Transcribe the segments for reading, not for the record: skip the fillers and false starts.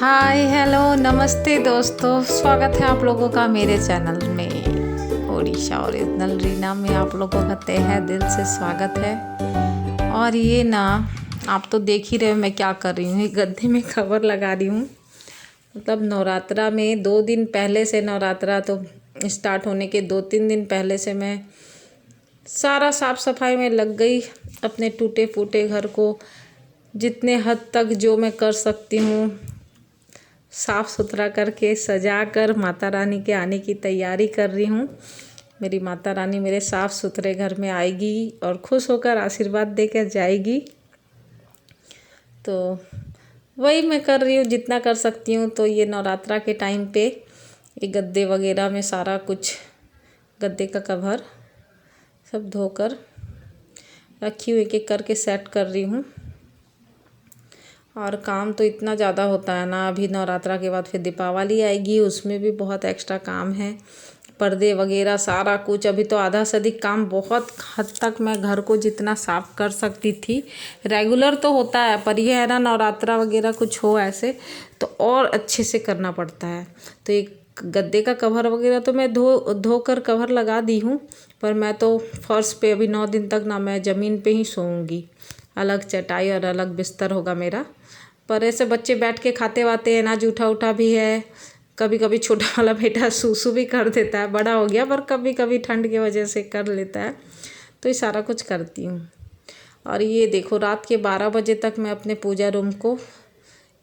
Hi hello नमस्ते दोस्तों, स्वागत है आप लोगों का मेरे चैनल में। ओडिशा ओरिजिनल रीना में आप लोगों का तहे दिल से स्वागत है। और ये ना, आप तो देख ही रहे हो मैं क्या कर रही हूँ। ये गद्दे में कवर लगा रही हूँ। मतलब नवरात्रा में 2 दिन पहले से, नवरात्रा तो स्टार्ट होने के 2-3 दिन पहले से मैं सारा साफ़ सफाई में लग गई। अपने टूटे फूटे घर को जितने हद तक जो मैं कर सकती हूँ साफ़ सुथरा करके सजा कर माता रानी के आने की तैयारी कर रही हूँ। मेरी माता रानी मेरे साफ़ सुथरे घर में आएगी और खुश होकर आशीर्वाद देकर जाएगी। तो वही मैं कर रही हूँ जितना कर सकती हूँ। तो ये नवरात्रा के टाइम पे ये गद्दे वगैरह में सारा कुछ, गद्दे का कवर सब धोकर रखी हुई, एक एक करके सेट कर रही हूँ। और काम तो इतना ज़्यादा होता है ना। अभी नवरात्रा के बाद फिर दीपावली आएगी, उसमें भी बहुत एक्स्ट्रा काम है। पर्दे वगैरह सारा कुछ, अभी तो आधा से अधिक काम बहुत हद तक मैं घर को जितना साफ़ कर सकती थी। रेगुलर तो होता है, पर यह है ना, नवरात्रा वगैरह कुछ हो ऐसे तो और अच्छे से करना पड़ता है। तो एक गद्दे का कवर वगैरह तो मैं धोकर कवर लगा दी हूँ, पर मैं तो फर्श पे अभी 9 दिन तक ना मैं ज़मीन पे ही सोऊंगी। अलग चटाई और अलग बिस्तर होगा मेरा। पर ऐसे बच्चे बैठ के खाते वाते हैं ना, जूठा उठा भी है। कभी कभी छोटा वाला बेटा सूसू भी कर देता है, बड़ा हो गया पर कभी कभी ठंड की वजह से कर लेता है। तो ये सारा कुछ करती हूँ। और ये देखो, रात के 12 बजे तक मैं अपने पूजा रूम को,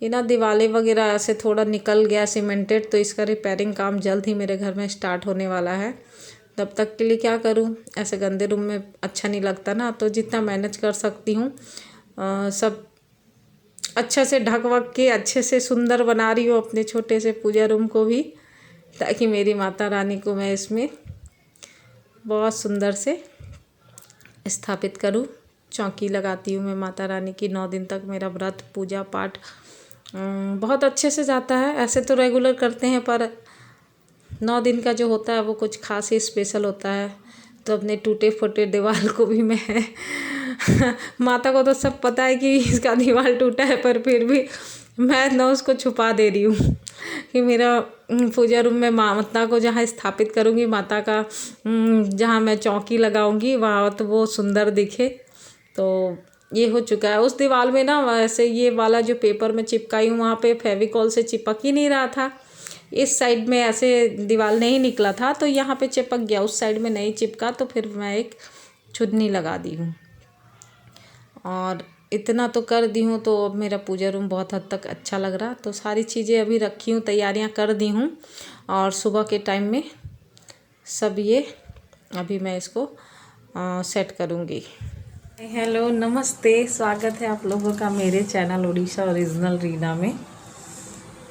ये ना दिवाले वगैरह ऐसे थोड़ा निकल गया सीमेंटेड, तो इसका रिपेयरिंग काम जल्द ही मेरे घर में स्टार्ट होने वाला है। तब तक के लिए क्या करूं, ऐसे गंदे रूम में अच्छा नहीं लगता ना। तो जितना मैनेज कर सकती हूँ सब अच्छे से ढक वक के अच्छे से सुंदर बना रही हूँ अपने छोटे से पूजा रूम को भी, ताकि मेरी माता रानी को मैं इसमें बहुत सुंदर से स्थापित करूँ। चौकी लगाती हूँ मैं माता रानी की। 9 दिन तक मेरा व्रत पूजा पाठ बहुत अच्छे से जाता है। ऐसे तो रेगुलर करते हैं, पर 9 दिन का जो होता है वो कुछ खास ही स्पेशल होता है। तो अपने टूटे फूटे दीवार को भी मैं माता को तो सब पता है कि इसका दीवार टूटा है, पर फिर भी मैं ना उसको छुपा दे रही हूँ कि मेरा पूजा रूम में माता को जहाँ स्थापित करूँगी, माता का जहाँ मैं चौकी लगाऊँगी वहाँ तो वो सुंदर दिखे। तो ये हो चुका है। उस दीवार में ना, वैसे ये वाला जो पेपर में चिपकाई हूँ वहाँ पे फेविकॉल से चिपक ही नहीं रहा था। इस साइड में ऐसे दीवार नहीं निकला था, तो यहाँ पे चिपक गया, उस साइड में नहीं चिपका। तो फिर मैं एक चुन्नी लगा दी हूँ और इतना तो कर दी हूँ। तो अब मेरा पूजा रूम बहुत हद तक अच्छा लग रहा। तो सारी चीज़ें अभी रखी हूँ, तैयारियाँ कर दी हूँ। और सुबह के टाइम में सब ये अभी मैं इसको सेट करूँगी। हेलो नमस्ते, स्वागत है आप लोगों का मेरे चैनल ओडिशा ओरिजिनल रीना में।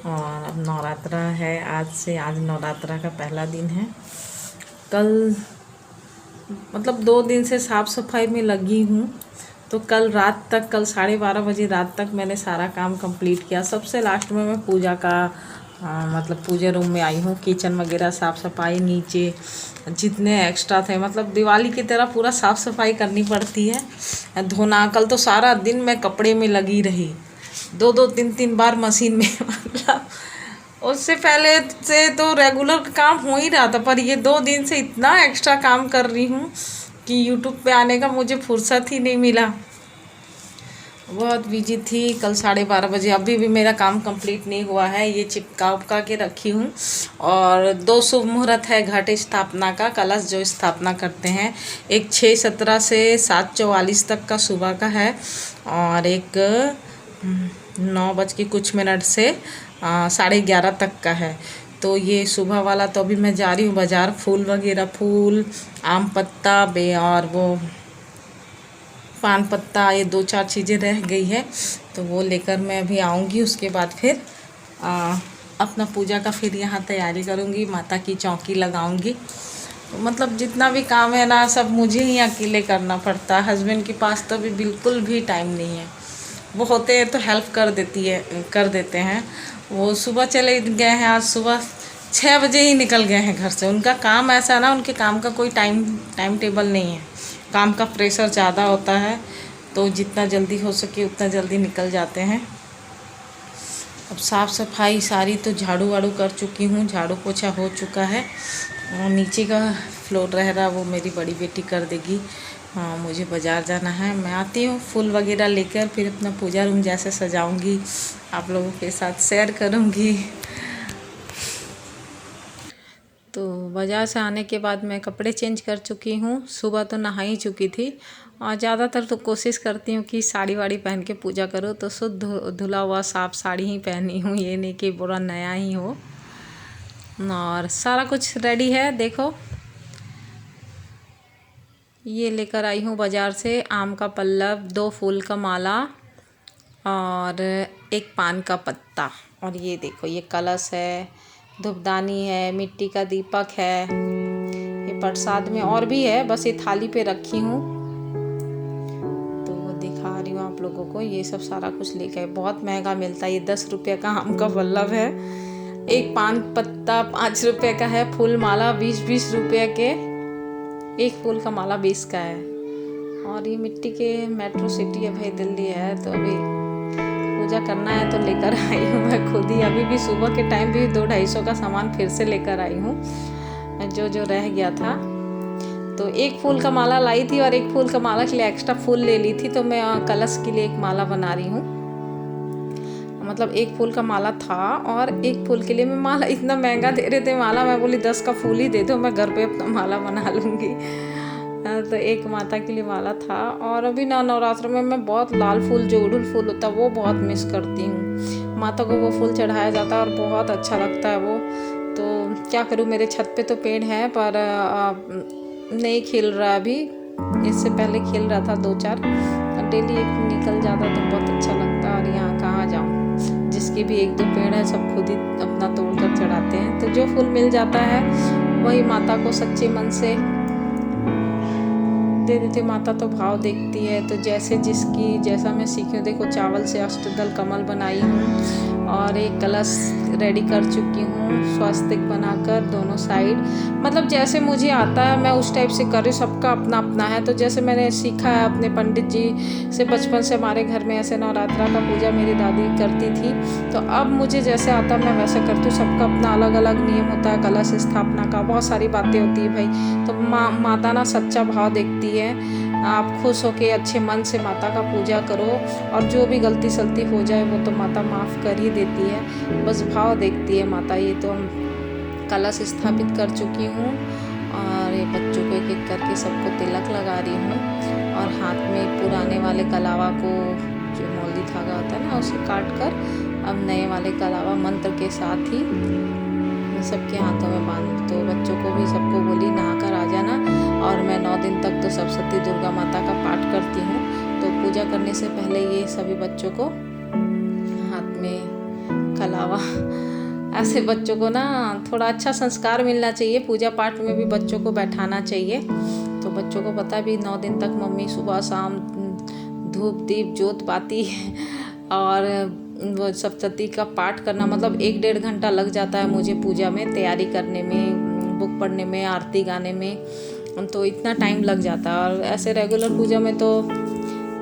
और अब नवरात्रा है, आज नवरात्रा का पहला दिन है। कल मतलब 2 दिन से साफ़ सफाई में लगी हूँ। तो कल रात तक, कल 12:30 बजे रात तक मैंने सारा काम कंप्लीट किया। सबसे लास्ट में मैं पूजा का मतलब पूजा रूम में आई हूँ। किचन वगैरह साफ़ सफाई, नीचे जितने एक्स्ट्रा थे, मतलब दिवाली की तरह पूरा साफ़ सफाई करनी पड़ती है। धोना, कल तो सारा दिन मैं कपड़े में लगी रही, 2-2 3-3 बार मशीन में मतलब उससे पहले से तो रेगुलर काम हो ही रहा था, पर ये 2 दिन से इतना एक्स्ट्रा काम कर रही हूँ कि यूट्यूब पे आने का मुझे फुर्सत ही नहीं मिला। बहुत बिजी थी। कल 12:30 बजे, अभी भी मेरा काम कंप्लीट नहीं हुआ है। ये चिपका उपका के रखी हूँ। और 2 शुभ मुहूर्त है घट स्थापना का, कलश जो स्थापना करते हैं। एक 6:17 से 7:44 तक का सुबह का है, और एक 9 बज के कुछ मिनट से 11:30 तक का है। तो ये सुबह वाला तो अभी मैं जा रही हूँ बाज़ार। फूल वगैरह, फूल, आम पत्ता और वो पान पत्ता, ये 2-4 चीज़ें रह गई है, तो वो लेकर मैं अभी आऊँगी। उसके बाद फिर अपना पूजा का फिर यहाँ तैयारी करूँगी, माता की चौकी लगाऊँगी। तो मतलब जितना भी काम है ना, सब मुझे ही अकेले करना पड़ता है। हस्बैंड के पास तो अभी बिल्कुल भी टाइम नहीं है। वो होते हैं तो हेल्प कर देते हैं। वो सुबह चले गए हैं, आज सुबह 6 बजे ही निकल गए हैं घर से। उनका काम ऐसा ना, उनके काम का कोई टाइम टेबल नहीं है। काम का प्रेशर ज़्यादा होता है, तो जितना जल्दी हो सके उतना जल्दी निकल जाते हैं। अब साफ़ सफाई सारी तो झाड़ू वाड़ू कर चुकी हूँ, झाड़ू पोछा हो चुका है। और नीचे का फ्लोर रह रहा वो मेरी बड़ी बेटी कर देगी। हाँ, मुझे बाज़ार जाना है, मैं आती हूँ फूल वगैरह लेकर, फिर अपना पूजा रूम जैसे सजाऊंगी आप लोगों के साथ शेयर करूँगी। तो बाज़ार से आने के बाद मैं कपड़े चेंज कर चुकी हूँ। सुबह तो नहा ही चुकी थी और ज़्यादातर तो कोशिश करती हूँ कि साड़ी वाड़ी पहन के पूजा करूँ, तो शुद्ध धुला हुआ साफ साड़ी ही पहनी हूँ, ये नहीं कि पूरा नया ही हो। और सारा कुछ रेडी है। देखो ये लेकर आई हूँ बाज़ार से आम का पल्लव, 2 फूल का माला और 1 पान का पत्ता। और ये देखो ये कलश है, धूपदानी है, मिट्टी का दीपक है, ये प्रसाद में और भी है, बस ये थाली पे रखी हूँ तो वो दिखा रही हूँ आप लोगों को। ये सब सारा कुछ लेकर, बहुत महंगा मिलता है। ये 10 रुपये का आम का पल्लव है, 1 पान पत्ता 5 रुपये का है, फूल माला 20-20 रुपये के, 1 फूल का माला 20 का है। और ये मिट्टी के मेट्रो सिटी है भाई, दिल्ली है, तो अभी पूजा करना है तो लेकर आई हूँ मैं खुद ही। अभी भी सुबह के टाइम भी 200-250 का सामान फिर से लेकर आई हूँ, जो रह गया था। तो 1 फूल का माला लाई थी और 1 फूल का माला के लिए एक्स्ट्रा फूल ले ली थी, तो मैं कलश के लिए 1 माला बना रही हूँ। मतलब 1 फूल का माला था और 1 फूल के लिए मैं माला, इतना महंगा दे रहे थे माला, मैं बोली 10 का फूल ही दे दो, मैं घर पे अपना माला बना लूँगी। तो 1 माता के लिए माला था। और अभी नवरात्र में मैं बहुत लाल फूल, जो उड़हुल फूल होता है वो बहुत मिस करती हूँ। माता को वो फूल चढ़ाया जाता है और बहुत अच्छा लगता है वो। तो क्या करूँ, मेरे छत पे तो पेड़ है पर नहीं खिल रहा अभी, इससे पहले खिल रहा था 2-4, डेली एक निकल जाता तो बहुत अच्छा लगता। और यहाँ कहाँ जाऊँ, जिसके भी 1-2 पेड़ है सब खुद ही अपना तोड़ कर चढ़ाते हैं। तो जो फूल मिल जाता है वही माता को सच्चे मन से दे देती। माता तो भाव देखती है, तो जैसे जिसकी जैसा मैं सीखी हूँ। देखो चावल से अष्टदल कमल बनाई हूँ और एक कलश रेडी कर चुकी हूँ, स्वास्तिक बनाकर दोनों साइड। मतलब जैसे मुझे आता है मैं उस टाइप से कर रही हूँ, सबका अपना अपना है। तो जैसे मैंने सीखा है अपने पंडित जी से, बचपन से हमारे घर में ऐसे नवरात्रा का पूजा मेरी दादी करती थी, तो अब मुझे जैसे आता मैं वैसे करती हूँ। सबका अपना अलग अलग नियम होता है, कलश स्थापना का बहुत सारी बातें होती है भाई। तो माता ना सच्चा भाव देखती है। आप खुश होके अच्छे मन से माता का पूजा करो, और जो भी गलती सलती हो जाए वो तो माता माफ़ कर ही देती है, बस भाव देखती है माता। ये तो कलश स्थापित कर चुकी हूँ और ये बच्चों को एक एक करके सबको तिलक लगा रही हूँ। और हाथ में पुराने वाले कलावा को, जो मौली धागा होता है ना, उसे काट कर अब नए वाले कलावा मंत्र के साथ ही सबके हाथों में बांध। तो बच्चों को भी सबको बोली नहा कर आ जाना। और मैं 9 दिन तक तो सप्तशती दुर्गा माता का पाठ करती हूँ, तो पूजा करने से पहले ये सभी बच्चों को हाथ में कलावा, ऐसे बच्चों को ना थोड़ा अच्छा संस्कार मिलना चाहिए। पूजा पाठ में भी बच्चों को बैठाना चाहिए। तो बच्चों को पता भी 9 दिन तक मम्मी सुबह शाम धूप दीप जोत बाती और वो सप्तशती का पाठ करना, मतलब 1-1.5 घंटा लग जाता है मुझे पूजा में, तैयारी करने में, बुक पढ़ने में, आरती गाने में, तो इतना टाइम लग जाता है। और ऐसे रेगुलर पूजा में तो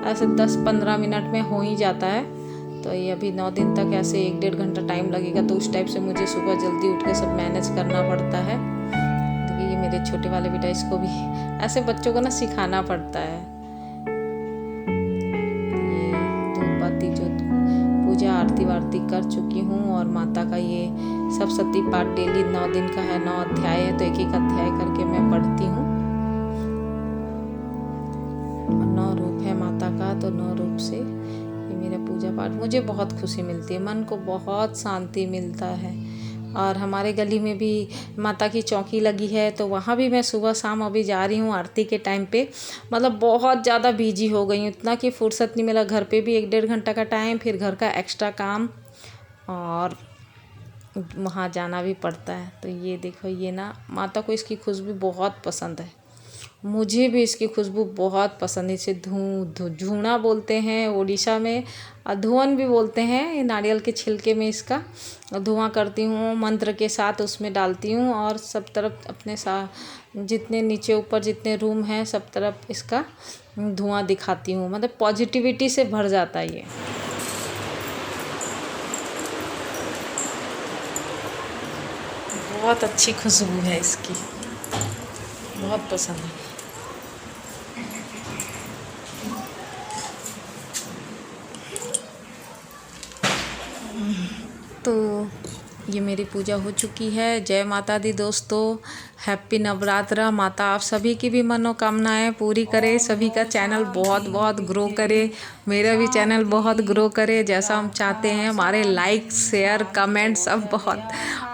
ऐसे 10-15 मिनट में हो ही जाता है। तो ये अभी 9 दिन तक ऐसे 1-1.5 घंटा टाइम लगेगा, तो उस टाइप से मुझे सुबह जल्दी उठ के सब मैनेज करना पड़ता है। तो ये मेरे छोटे वाले बेटा, इसको भी ऐसे बच्चों को ना सिखाना पड़ता है। ये धूप बाती जो पूजा आरती वारती कर चुकी हूँ। और माता का ये सप्तशती पाठ डेली 9 दिन का है, 9 अध्याय है, तो एक एक अध्याय करके मैं पढ़ती हूँ। 9 रूप है माता का, तो 9 रूप से ये मेरा पूजा पाठ, मुझे बहुत खुशी मिलती है, मन को बहुत शांति मिलता है। और हमारे गली में भी माता की चौकी लगी है, तो वहाँ भी मैं सुबह शाम अभी जा रही हूँ आरती के टाइम पे। मतलब बहुत ज़्यादा बिजी हो गई हूँ, इतना कि फुर्सत नहीं मिला। घर पे भी 1-1.5 घंटा का टाइम, फिर घर का एक्स्ट्रा काम, और वहाँ जाना भी पड़ता है। तो ये देखो, ये ना माता को इसकी खुशबू बहुत पसंद है, मुझे भी इसकी खुशबू बहुत पसंद है। इसे धूना बोलते हैं उड़ीसा में, और धुआं भी बोलते हैं। ये नारियल के छिलके में इसका धुआं करती हूँ, मंत्र के साथ उसमें डालती हूँ, और सब तरफ अपने जितने नीचे ऊपर जितने रूम हैं सब तरफ इसका धुआं दिखाती हूँ। मतलब पॉजिटिविटी से भर जाता है ये। बहुत अच्छी खुशबू है इसकी, बहुत पसंद है। तो ये मेरी पूजा हो चुकी है। जय माता दी दोस्तों, हैप्पी नवरात्रा। माता आप सभी की भी मनोकामनाएं पूरी करे, सभी का चैनल बहुत बहुत ग्रो करे, मेरा भी चैनल बहुत ग्रो करे जैसा हम चाहते हैं। हमारे लाइक शेयर कमेंट सब बहुत,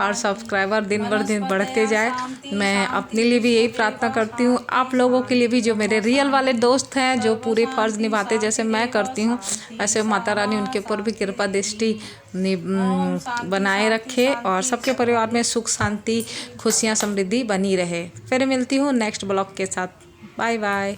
और सब्सक्राइबर दिन बर दिन बढ़ते जाए। मैं अपने लिए भी यही प्रार्थना करती हूँ, आप लोगों के लिए भी, जो मेरे रियल वाले दोस्त हैं, जो पूरे फर्ज निभाते जैसे मैं करती हूँ, ऐसे माता रानी उनके ऊपर भी कृपा दृष्टि बनाए रखे और सबके परिवार में सुख शांति खुशियाँ समृद्धि बनी रहे। फिर मिलती हूँ नेक्स्ट ब्लॉग के साथ। Bye bye.